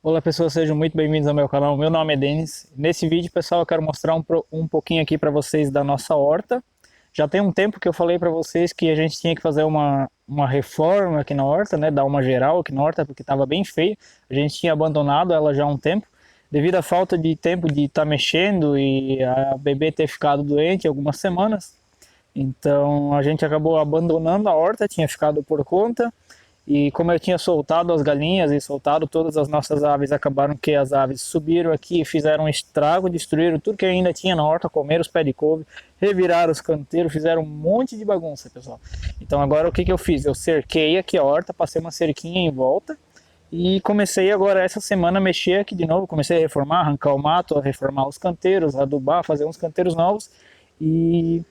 Olá pessoas, sejam muito bem-vindos ao meu canal. Meu nome é Denis. Nesse vídeo, pessoal, eu quero mostrar um pouquinho aqui para vocês da nossa horta. Já tem um tempo que eu falei para vocês que a gente tinha que fazer uma reforma aqui na horta, né? Dar uma geral aqui na horta, porque estava bem feio. A gente tinha abandonado ela já há um tempo, devido à falta de tempo de estar mexendo e a bebê ter ficado doente algumas semanas. Então a gente acabou abandonando a horta, tinha ficado por conta. E como eu tinha soltado as galinhas e soltado todas as nossas aves, acabaram que as aves subiram aqui, fizeram um estrago, destruíram tudo que ainda tinha na horta, comeram os pés de couve, reviraram os canteiros, fizeram um monte de bagunça, pessoal. Então agora o que eu fiz? Eu cerquei aqui a horta, passei uma cerquinha em volta e comecei agora essa semana a mexer aqui de novo, comecei a reformar, arrancar o mato, a reformar os canteiros, adubar, fazer uns canteiros novos e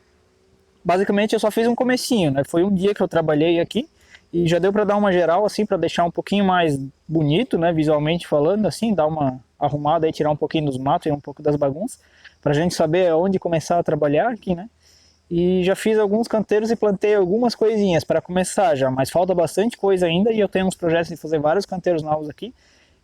basicamente eu só fiz um comecinho, né? Foi um dia que eu trabalhei aqui e já deu para dar uma geral assim para deixar um pouquinho mais bonito, né, visualmente falando assim, dar uma arrumada e tirar um pouquinho dos matos e um pouco das bagunças, para a gente saber onde começar a trabalhar aqui, né? E já fiz alguns canteiros e plantei algumas coisinhas para começar já, mas falta bastante coisa ainda e eu tenho uns projetos de fazer vários canteiros novos aqui.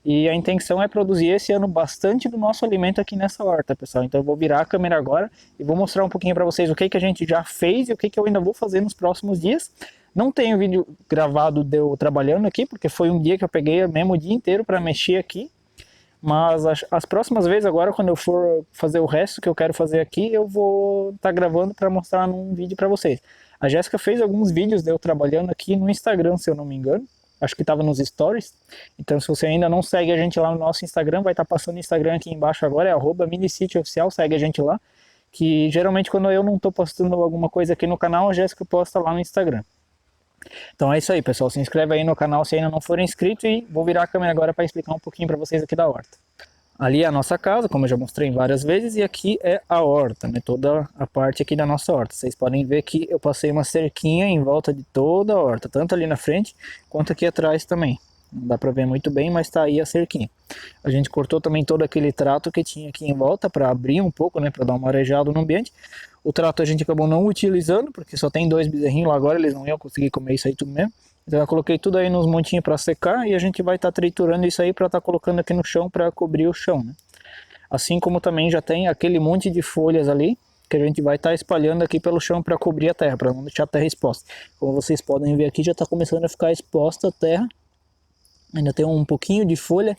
E a intenção é produzir esse ano bastante do nosso alimento aqui nessa horta, pessoal. Então eu vou virar a câmera agora e vou mostrar um pouquinho para vocês o que a gente já fez e o que eu ainda vou fazer nos próximos dias. Não tenho vídeo gravado de eu trabalhando aqui, porque foi um dia que eu peguei mesmo o dia inteiro para mexer aqui. Mas as próximas vezes agora, quando eu for fazer o resto que eu quero fazer aqui, eu vou estar gravando para mostrar num vídeo para vocês. A Jéssica fez alguns vídeos de eu trabalhando aqui no Instagram, se eu não me engano. Acho que estava nos stories. Então, se você ainda não segue a gente lá no nosso Instagram, vai estar passando o Instagram aqui embaixo agora, é @minicityoficial, segue a gente lá. Que geralmente quando eu não estou postando alguma coisa aqui no canal, a Jéssica posta lá no Instagram. Então é isso aí, pessoal. Se inscreve aí no canal se ainda não for inscrito e vou virar a câmera agora para explicar um pouquinho para vocês aqui da horta. Ali é a nossa casa, como eu já mostrei várias vezes, e aqui é a horta, né? Toda a parte aqui da nossa horta. Vocês podem ver que eu passei uma cerquinha em volta de toda a horta, tanto ali na frente quanto aqui atrás também. Não dá para ver muito bem, mas está aí a cerquinha. A gente cortou também todo aquele trato que tinha aqui em volta para abrir um pouco, né? Para dar uma arejada no ambiente. O trato a gente acabou não utilizando, porque só tem 2 bezerrinhos lá agora, eles não iam conseguir comer isso aí tudo mesmo. Então eu coloquei tudo aí nos montinhos para secar e a gente vai estar triturando isso aí para estar colocando aqui no chão para cobrir o chão, né? Assim como também já tem aquele monte de folhas ali que a gente vai estar espalhando aqui pelo chão para cobrir a terra, para não deixar a terra exposta. Como vocês podem ver aqui, já está começando a ficar exposta a terra. Ainda tem um pouquinho de folha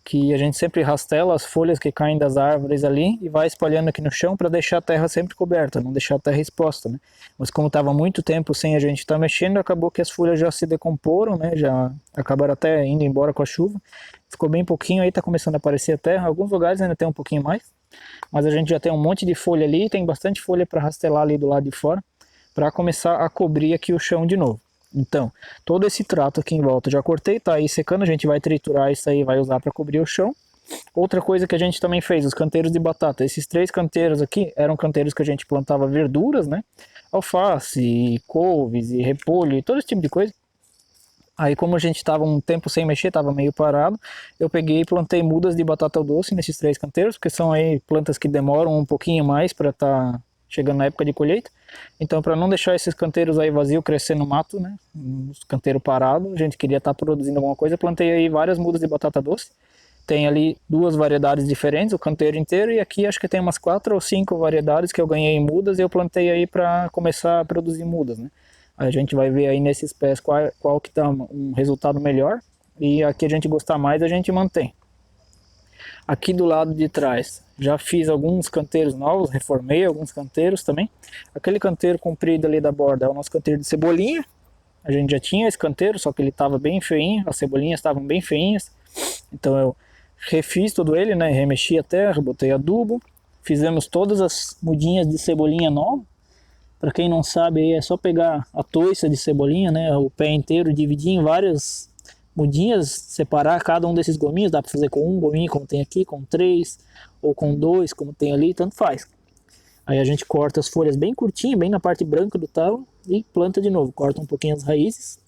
que a gente sempre rastela as folhas que caem das árvores ali e vai espalhando aqui no chão para deixar a terra sempre coberta, não deixar a terra exposta, né? Mas como estava muito tempo sem a gente estar mexendo, acabou que as folhas já se decomporam, né? Já acabaram até indo embora com a chuva. Ficou bem pouquinho aí, está começando a aparecer a terra. Alguns lugares ainda tem um pouquinho mais, mas a gente já tem um monte de folha ali, tem bastante folha para rastelar ali do lado de fora, para começar a cobrir aqui o chão de novo. Então, todo esse trato aqui em volta já cortei, tá aí secando, a gente vai triturar isso aí, vai usar para cobrir o chão. Outra coisa que a gente também fez, os canteiros de batata. Esses 3 canteiros aqui eram canteiros que a gente plantava verduras, né? Alface, couves e repolho e todo esse tipo de coisa. Aí como a gente estava um tempo sem mexer, estava meio parado, eu peguei e plantei mudas de batata doce nesses 3 canteiros, porque são aí plantas que demoram um pouquinho mais para estar chegando na época de colheita. Então, para não deixar esses canteiros aí vazios crescer no mato, né, os canteiros parados, a gente queria estar produzindo alguma coisa, eu plantei aí várias mudas de batata doce. Tem ali 2 variedades diferentes, o canteiro inteiro, e aqui acho que tem umas 4 ou 5 variedades que eu ganhei em mudas e eu plantei aí para começar a produzir mudas, né. A gente vai ver aí nesses pés qual que dá um resultado melhor, e aqui a gente gostar mais a gente mantém. Aqui do lado de trás já fiz alguns canteiros novos, reformei alguns canteiros também. Aquele canteiro comprido ali da borda é o nosso canteiro de cebolinha. A gente já tinha esse canteiro, só que ele estava bem feinho, as cebolinhas estavam bem feinhas. Então eu refiz todo ele, né? Remexi a terra, botei adubo. Fizemos todas as mudinhas de cebolinha nova. Para quem não sabe, aí é só pegar a toiça de cebolinha, né? O pé inteiro, dividir em várias mudinhas, separar cada um desses gominhos, dá para fazer com um gominho, como tem aqui, com 3, ou com 2, como tem ali, tanto faz. Aí a gente corta as folhas bem curtinho, bem na parte branca do talo, e planta de novo, corta um pouquinho as raízes,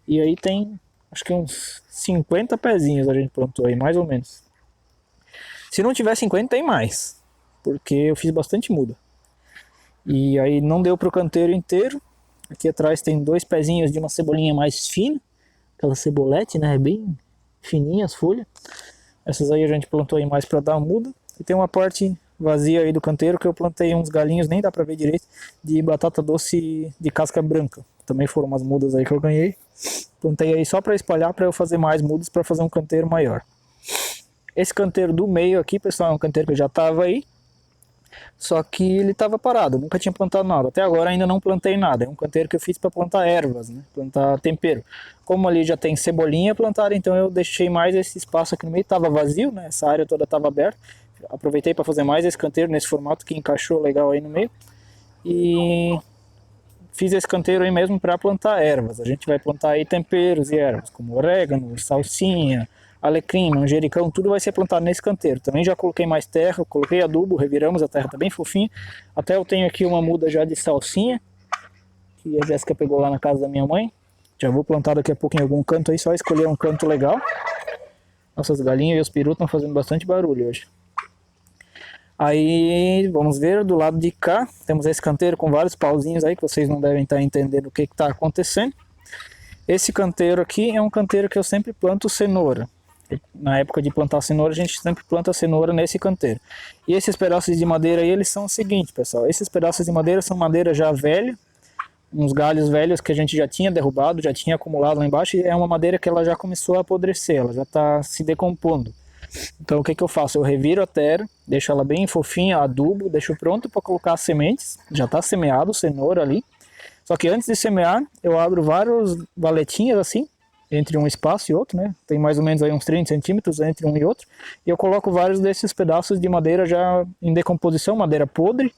e aí tem, acho que uns 50 pezinhos a gente plantou aí, mais ou menos. Se não tiver 50, tem mais, porque eu fiz bastante muda. E aí não deu para o canteiro inteiro, aqui atrás tem 2 pezinhos de uma cebolinha mais fina, aquela cebolete, né, bem fininha as folhas. Essas aí a gente plantou aí mais para dar muda. E tem uma parte vazia aí do canteiro que eu plantei uns galinhos, nem dá para ver direito, de batata doce de casca branca. Também foram umas mudas aí que eu ganhei. Plantei aí só para espalhar, para eu fazer mais mudas para fazer um canteiro maior. Esse canteiro do meio aqui, pessoal, é um canteiro que já estava aí, só que ele estava parado, nunca tinha plantado nada. Até agora ainda não plantei nada. É um canteiro que eu fiz para plantar ervas, né? Plantar tempero. Como ali já tem cebolinha plantada, então eu deixei mais esse espaço aqui no meio. Estava vazio, né? Essa área toda estava aberta. Aproveitei para fazer mais esse canteiro nesse formato que encaixou legal aí no meio. E fiz esse canteiro aí mesmo para plantar ervas. A gente vai plantar aí temperos e ervas, como orégano, salsinha, alecrim, manjericão, tudo vai ser plantado nesse canteiro. Também já coloquei mais terra, coloquei adubo, reviramos, a terra tá bem fofinha. Até eu tenho aqui uma muda já de salsinha, que a Jéssica pegou lá na casa da minha mãe. Já vou plantar daqui a pouco em algum canto aí, só escolher um canto legal. Nossas galinhas e os perus estão fazendo bastante barulho hoje. Aí, vamos ver, do lado de cá, temos esse canteiro com vários pauzinhos aí, que vocês não devem estar entendendo o que está acontecendo. Esse canteiro aqui é um canteiro que eu sempre planto cenoura. Na época de plantar cenoura, a gente sempre planta cenoura nesse canteiro. E esses pedaços de madeira aí, eles são o seguinte, pessoal. Esses pedaços de madeira são madeira já velha, uns galhos velhos que a gente já tinha derrubado, já tinha acumulado lá embaixo. E é uma madeira que ela já começou a apodrecer, ela já está se decompondo. Então o que eu faço? Eu reviro a terra, deixo ela bem fofinha, adubo, deixo pronto para colocar as sementes. Já está semeado cenoura ali. Só que antes de semear, eu abro vários valetinhas assim, entre um espaço e outro, né? Tem mais ou menos aí uns 30 centímetros entre um e outro. E eu coloco vários desses pedaços de madeira já em decomposição, madeira podre.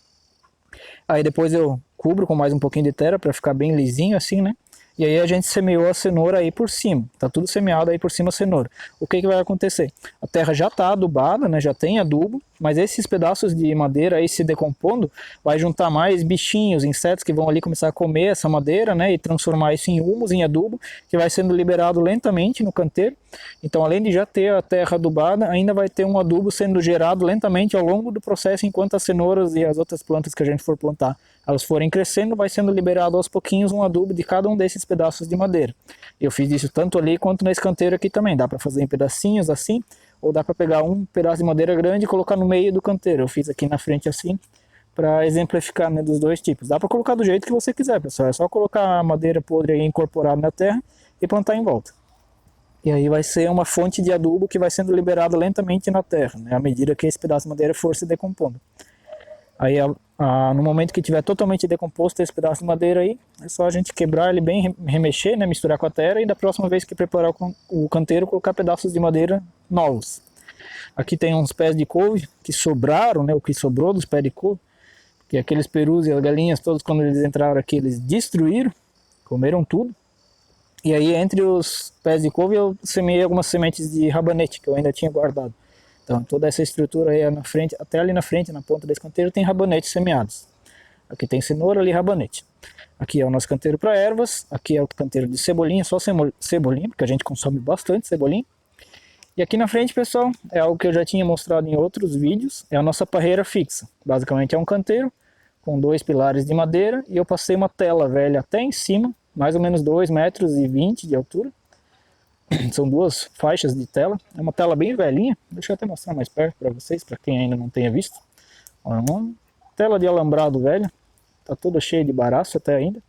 Aí depois eu cubro com mais um pouquinho de terra para ficar bem lisinho assim, né? E aí a gente semeou a cenoura aí por cima. Tá tudo semeado aí por cima a cenoura. O que vai acontecer? A terra já tá adubada, né? Já tem adubo, mas esses pedaços de madeira aí se decompondo, vai juntar mais bichinhos, insetos que vão ali começar a comer essa madeira, né? E transformar isso em humus, em adubo, que vai sendo liberado lentamente no canteiro. Então, além de já ter a terra adubada, ainda vai ter um adubo sendo gerado lentamente ao longo do processo, enquanto as cenouras e as outras plantas que a gente for plantar, elas forem crescendo, vai sendo liberado aos pouquinhos um adubo de cada um desses pedaços de madeira. Eu fiz isso tanto ali quanto nesse canteiro aqui também. Dá para fazer em pedacinhos assim, ou dá para pegar um pedaço de madeira grande e colocar no meio do canteiro. Eu fiz aqui na frente assim, para exemplificar, né, dos dois tipos. Dá para colocar do jeito que você quiser, pessoal. É só colocar a madeira podre aí incorporada na terra e plantar em volta. E aí vai ser uma fonte de adubo que vai sendo liberado lentamente na terra, né, à medida que esse pedaço de madeira for se decompondo. Aí, no momento que tiver totalmente decomposto esse pedaço de madeira aí, é só a gente quebrar ele bem, remexer, né, misturar com a terra, e da próxima vez que preparar o canteiro, colocar pedaços de madeira novos. Aqui tem uns pés de couve que sobraram, né, o que sobrou dos pés de couve, que aqueles perus e as galinhas todos, quando eles entraram aqui, eles destruíram, comeram tudo. E aí, entre os pés de couve, eu semeei algumas sementes de rabanete, que eu ainda tinha guardado. Então, toda essa estrutura aí na frente, até ali na frente, na ponta desse canteiro, tem rabanetes semeados. Aqui tem cenoura, ali rabanete. Aqui é o nosso canteiro para ervas, aqui é o canteiro de cebolinha, só cebolinha, porque a gente consome bastante cebolinha. E aqui na frente, pessoal, é algo que eu já tinha mostrado em outros vídeos, é a nossa parreira fixa. Basicamente é um canteiro com 2 pilares de madeira e eu passei uma tela velha até em cima, mais ou menos 2,20 metros de altura. São 2 faixas de tela, é uma tela bem velhinha, deixa eu até mostrar mais perto para vocês, para quem ainda não tenha visto. É uma tela de alambrado velha, tá toda cheia de baraço até ainda.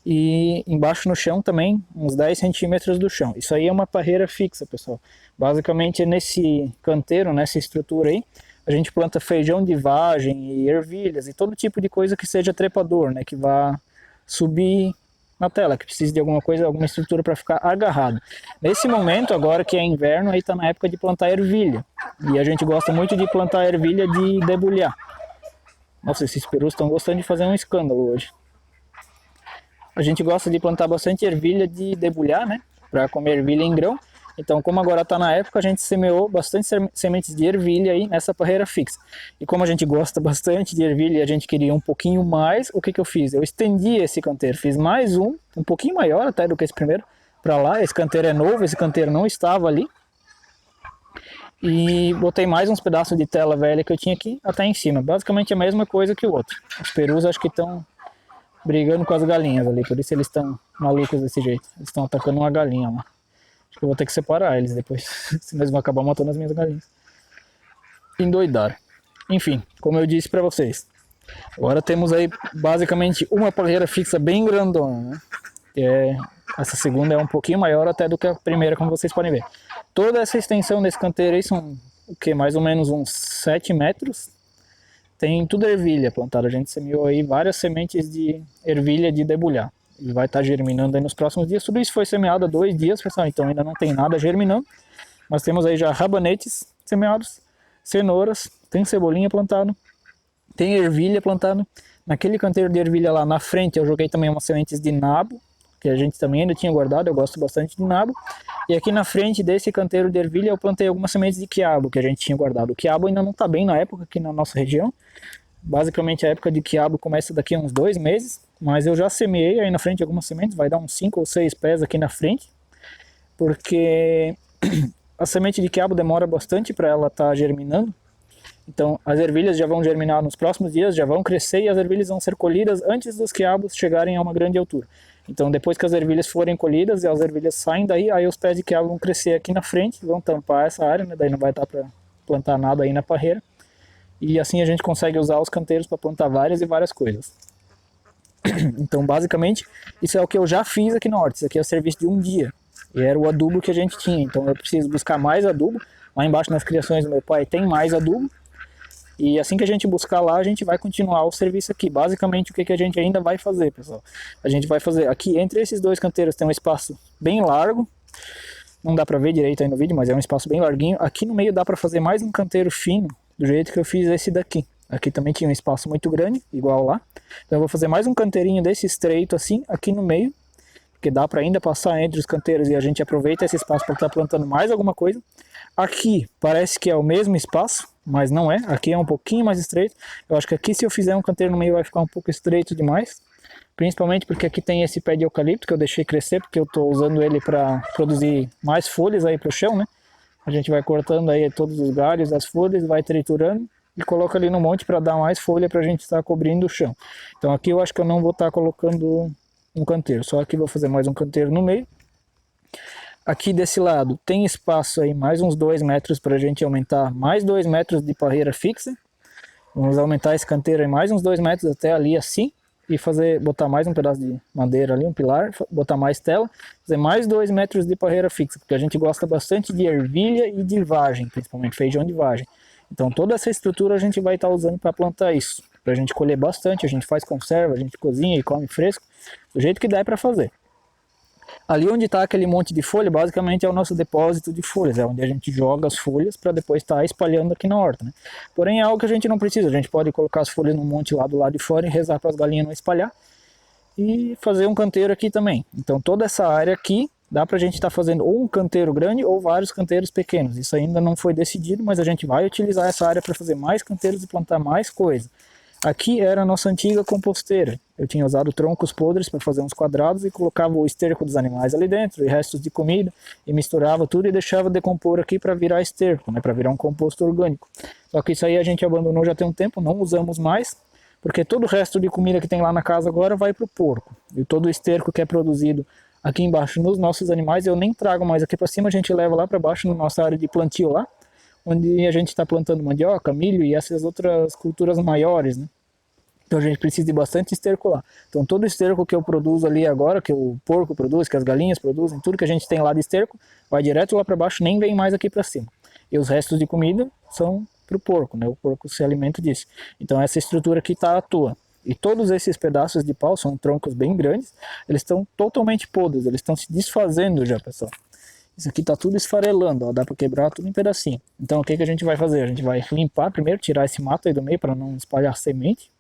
E embaixo no chão também, uns 10 centímetros do chão. Isso aí é uma parreira fixa, pessoal. Basicamente é nesse canteiro, nessa estrutura aí, a gente planta feijão de vagem e ervilhas e todo tipo de coisa que seja trepador, né, que vá subir na tela, que precisa de alguma coisa, alguma estrutura para ficar agarrado. Nesse momento, agora que é inverno, aí está na época de plantar ervilha. E a gente gosta muito de plantar ervilha de debulhar. Nossa, esses perus estão gostando de fazer um escândalo hoje. A gente gosta de plantar bastante ervilha de debulhar, né? Para comer ervilha em grão. Então, como agora está na época, a gente semeou bastante sementes de ervilha aí nessa parreira fixa. E como a gente gosta bastante de ervilha e a gente queria um pouquinho mais, o que eu fiz? Eu estendi esse canteiro, fiz mais um pouquinho maior até do que esse primeiro, para lá. Esse canteiro é novo, esse canteiro não estava ali. E botei mais uns pedaços de tela velha que eu tinha aqui até em cima. Basicamente a mesma coisa que o outro. Os perus acho que estão brigando com as galinhas ali, por isso eles estão malucos desse jeito. Eles estão atacando uma galinha lá. Acho que eu vou ter que separar eles depois, senão eles vão acabar matando as minhas galinhas. Endoidar. Enfim, como eu disse para vocês, agora temos aí basicamente uma parreira fixa bem grandona, né? Essa segunda é um pouquinho maior até do que a primeira, como vocês podem ver. Toda essa extensão desse canteiro aí são o que? Mais ou menos uns 7 metros. Tem tudo ervilha plantada. A gente semeou aí várias sementes de ervilha de debulhar. E vai estar germinando aí nos próximos dias. Tudo isso foi semeado há 2 dias, pessoal, então ainda não tem nada germinando. Mas temos aí já rabanetes semeados, cenouras, tem cebolinha plantada, tem ervilha plantada. Naquele canteiro de ervilha lá na frente eu joguei também umas sementes de nabo, que a gente também ainda tinha guardado, eu gosto bastante de nabo. E aqui na frente desse canteiro de ervilha eu plantei algumas sementes de quiabo que a gente tinha guardado. O quiabo ainda não está bem na época aqui na nossa região. Basicamente a época de quiabo começa daqui a uns 2 meses, mas eu já semeei aí na frente algumas sementes, vai dar uns 5 ou 6 pés aqui na frente, porque a semente de quiabo demora bastante para ela estar germinando. Então as ervilhas já vão germinar nos próximos dias, já vão crescer e as ervilhas vão ser colhidas antes dos quiabos chegarem a uma grande altura. Então depois que as ervilhas forem colhidas e as ervilhas saem daí, aí os pés de quiabo vão crescer aqui na frente, vão tampar essa área, né? Daí não vai dar para plantar nada aí na parreira. E assim a gente consegue usar os canteiros para plantar várias e várias coisas. Então basicamente isso é o que eu já fiz aqui no horta. Isso aqui é o serviço de um dia. E era o adubo que a gente tinha. Então eu preciso buscar mais adubo. Lá embaixo nas criações do meu pai tem mais adubo. E assim que a gente buscar lá, a gente vai continuar o serviço aqui. Basicamente o que a gente ainda vai fazer, pessoal? A gente vai fazer aqui entre esses 2 canteiros tem um espaço bem largo. Não dá pra ver direito aí no vídeo, mas é um espaço bem larguinho. Aqui no meio dá pra fazer mais um canteiro fino, do jeito que eu fiz esse daqui. Aqui também tinha um espaço muito grande, igual lá. Então eu vou fazer mais um canteirinho desse estreito assim, aqui no meio. Porque dá pra ainda passar entre os canteiros e a gente aproveita esse espaço para estar plantando mais alguma coisa. Aqui parece que é o mesmo espaço, mas não é. Aqui é um pouquinho mais estreito. Eu acho que aqui se eu fizer um canteiro no meio vai ficar um pouco estreito demais. Principalmente porque aqui tem esse pé de eucalipto que eu deixei crescer, porque eu estou usando ele para produzir mais folhas aí para o chão, né? A gente vai cortando aí todos os galhos, as folhas, vai triturando e coloca ali no monte para dar mais folha para a gente estar cobrindo o chão. Então aqui eu acho que eu não vou estar colocando um canteiro, só aqui vou fazer mais um canteiro no meio. Aqui desse lado tem espaço aí mais uns 2 metros para a gente aumentar mais 2 metros de parreira fixa. Vamos aumentar esse canteiro aí mais uns 2 metros até ali assim. E botar mais um pedaço de madeira ali, um pilar, botar mais tela, fazer mais 2 metros de parreira fixa, porque a gente gosta bastante de ervilha e de vagem, principalmente feijão de vagem. Então toda essa estrutura a gente vai estar usando para plantar isso, para a gente colher bastante, a gente faz conserva, a gente cozinha e come fresco, do jeito que der para fazer. Ali onde está aquele monte de folha, basicamente é o nosso depósito de folhas, é onde a gente joga as folhas para depois estar espalhando aqui na horta, né? Porém é algo que a gente não precisa, a gente pode colocar as folhas num monte lá do lado de fora e rezar para as galinhas não espalhar e fazer um canteiro aqui também. Então toda essa área aqui dá para a gente estar fazendo ou um canteiro grande ou vários canteiros pequenos, isso ainda não foi decidido, mas a gente vai utilizar essa área para fazer mais canteiros e plantar mais coisa. Aqui era a nossa antiga composteira. Eu tinha usado troncos podres para fazer uns quadrados e colocava o esterco dos animais ali dentro e restos de comida e misturava tudo e deixava decompor aqui para virar esterco, né, para virar um composto orgânico. Só que isso aí a gente abandonou já tem um tempo, não usamos mais, porque todo o resto de comida que tem lá na casa agora vai para o porco. E todo o esterco que é produzido aqui embaixo nos nossos animais eu nem trago mais aqui para cima, a gente leva lá para baixo na nossa área de plantio lá, onde a gente está plantando mandioca, milho e essas outras culturas maiores, né? Então a gente precisa de bastante esterco lá. Então todo o esterco que eu produzo ali agora, que o porco produz, que as galinhas produzem, tudo que a gente tem lá de esterco, vai direto lá para baixo, nem vem mais aqui para cima. E os restos de comida são para o porco, né? O porco se alimenta disso. Então essa estrutura aqui está à toa. E todos esses pedaços de pau, são troncos bem grandes, eles estão totalmente podres, eles estão se desfazendo já, pessoal. Isso aqui está tudo esfarelando, ó, dá para quebrar tudo em pedacinho. Então o que a gente vai fazer? A gente vai limpar primeiro, tirar esse mato aí do meio para não espalhar semente.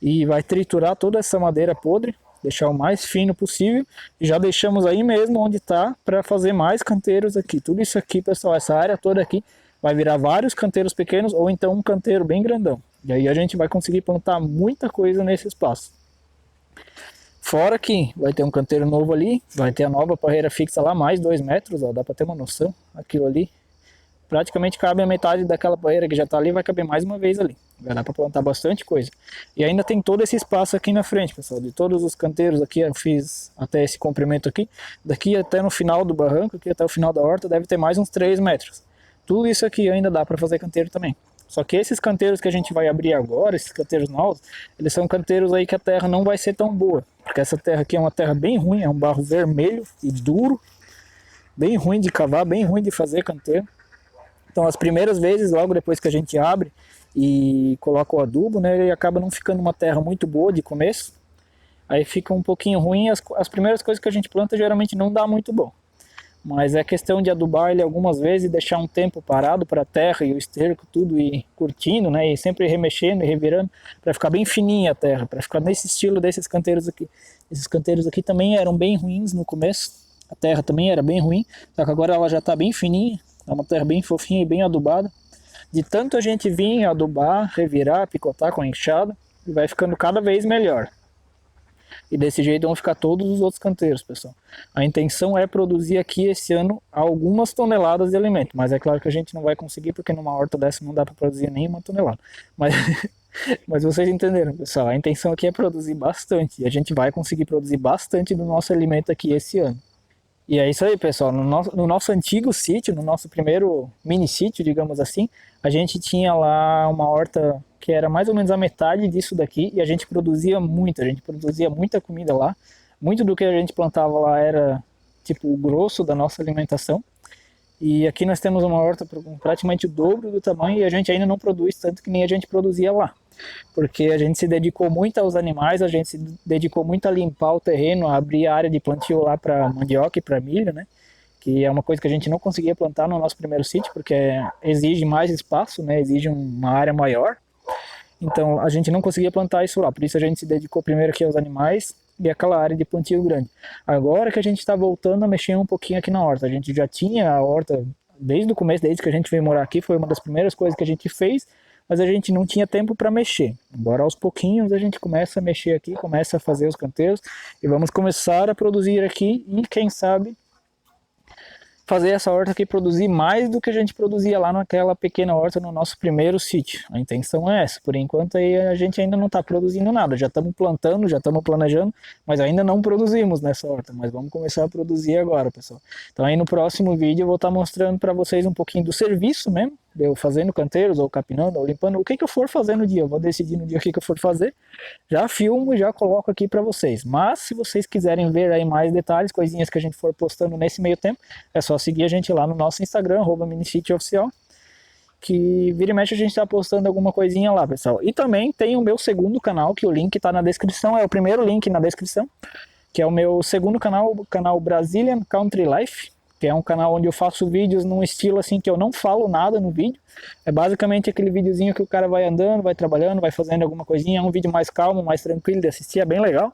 E vai triturar toda essa madeira podre, deixar o mais fino possível. E já deixamos aí mesmo onde está para fazer mais canteiros aqui. Tudo isso aqui, pessoal, essa área toda aqui vai virar vários canteiros pequenos ou então um canteiro bem grandão. E aí a gente vai conseguir plantar muita coisa nesse espaço. Fora que vai ter um canteiro novo ali, vai ter a nova parreira fixa lá, mais 2 metros, ó, dá para ter uma noção. Aquilo ali praticamente cabe a metade daquela barreira que já está ali, vai caber mais uma vez ali. Vai dar para plantar bastante coisa. E ainda tem todo esse espaço aqui na frente, pessoal. De todos os canteiros aqui, eu fiz até esse comprimento aqui. Daqui até no final do barranco, aqui até o final da horta, deve ter mais uns 3 metros. Tudo isso aqui ainda dá para fazer canteiro também. Só que esses canteiros que a gente vai abrir agora, esses canteiros novos, eles são canteiros aí que a terra não vai ser tão boa. Porque essa terra aqui é uma terra bem ruim, é um barro vermelho e duro. Bem ruim de cavar, bem ruim de fazer canteiro. Então as primeiras vezes, logo depois que a gente abre e coloca o adubo, né, ele acaba não ficando uma terra muito boa de começo. Aí fica um pouquinho ruim, as primeiras coisas que a gente planta geralmente não dá muito bom. Mas é questão de adubar ele algumas vezes e deixar um tempo parado para a terra e o esterco tudo ir curtindo, né, e sempre remexendo e revirando para ficar bem fininha a terra, para ficar nesse estilo desses canteiros aqui. Esses canteiros aqui também eram bem ruins no começo, a terra também era bem ruim, só que agora ela já está bem fininha, é uma terra bem fofinha e bem adubada. De tanto a gente vir adubar, revirar, picotar com a enxada, vai ficando cada vez melhor. E desse jeito vão ficar todos os outros canteiros, pessoal. A intenção é produzir aqui esse ano algumas toneladas de alimento, mas é claro que a gente não vai conseguir porque numa horta dessa não dá para produzir nenhuma tonelada. Mas vocês entenderam, pessoal. A intenção aqui é produzir bastante e a gente vai conseguir produzir bastante do nosso alimento aqui esse ano. E é isso aí, pessoal. No nosso antigo sítio, no nosso primeiro mini sítio, digamos assim, a gente tinha lá uma horta que era mais ou menos a metade disso daqui e a gente produzia muita comida lá. Muito do que a gente plantava lá era tipo o grosso da nossa alimentação. E aqui nós temos uma horta com praticamente o dobro do tamanho e a gente ainda não produz tanto que nem a gente produzia lá. Porque a gente se dedicou muito aos animais, a gente se dedicou muito a limpar o terreno, a abrir a área de plantio lá para mandioca e para milho, né? Que é uma coisa que a gente não conseguia plantar no nosso primeiro sítio, porque exige mais espaço, né? Exige uma área maior. Então a gente não conseguia plantar isso lá, por isso a gente se dedicou primeiro aqui aos animais e aquela área de plantio grande. Agora que a gente está voltando a mexer um pouquinho aqui na horta, a gente já tinha a horta desde o começo, desde que a gente veio morar aqui, foi uma das primeiras coisas que a gente fez, mas a gente não tinha tempo para mexer. Agora aos pouquinhos a gente começa a mexer aqui, começa a fazer os canteiros e vamos começar a produzir aqui e quem sabe fazer essa horta aqui produzir mais do que a gente produzia lá naquela pequena horta no nosso primeiro sítio. A intenção é essa. Por enquanto aí a gente ainda não está produzindo nada. Já estamos plantando, já estamos planejando, mas ainda não produzimos nessa horta. Mas vamos começar a produzir agora, pessoal. Então aí no próximo vídeo eu vou estar mostrando para vocês um pouquinho do serviço mesmo, eu fazendo canteiros, ou capinando, ou limpando, o que eu for fazer no dia. Eu vou decidir no dia o que eu for fazer. Já filmo e já coloco aqui para vocês. Mas se vocês quiserem ver aí mais detalhes, coisinhas que a gente for postando nesse meio tempo, é só seguir a gente lá no nosso Instagram, @minisitioficial, que vira e mexe a gente está postando alguma coisinha lá, pessoal. E também tem o meu segundo canal, que o link está na descrição, é o primeiro link na descrição, que é o meu segundo canal, o canal Brazilian Country Life, que é um canal onde eu faço vídeos num estilo assim que eu não falo nada no vídeo. É basicamente aquele videozinho que o cara vai andando, vai trabalhando, vai fazendo alguma coisinha. É um vídeo mais calmo, mais tranquilo de assistir, é bem legal.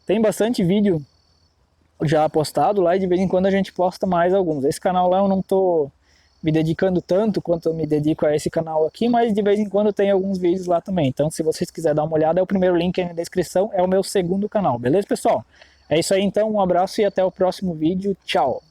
Tem bastante vídeo já postado lá e de vez em quando a gente posta mais alguns. Esse canal lá eu não tô me dedicando tanto quanto eu me dedico a esse canal aqui, mas de vez em quando tem alguns vídeos lá também. Então se vocês quiserem dar uma olhada, é o primeiro link aí na descrição, é o meu segundo canal. Beleza, pessoal? É isso aí então, um abraço e até o próximo vídeo. Tchau!